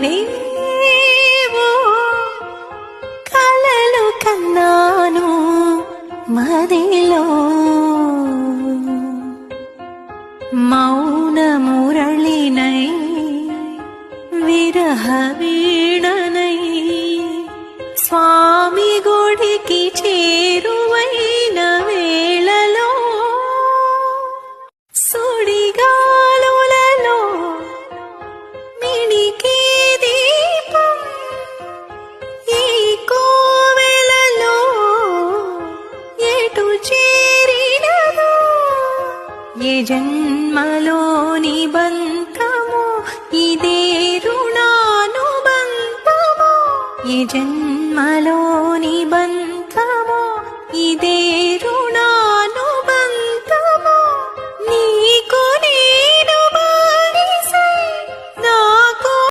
ఏవేవో కలలు కన్నాను మదిలో మౌన మురళినై విరహ వీణనై స్వామి గుడికి చేరువైన వేళలో సుడిగాలులలో మిణికే దీపం ఈ కోవెలలో ఎటు చేరినదో ఏ జన్మలో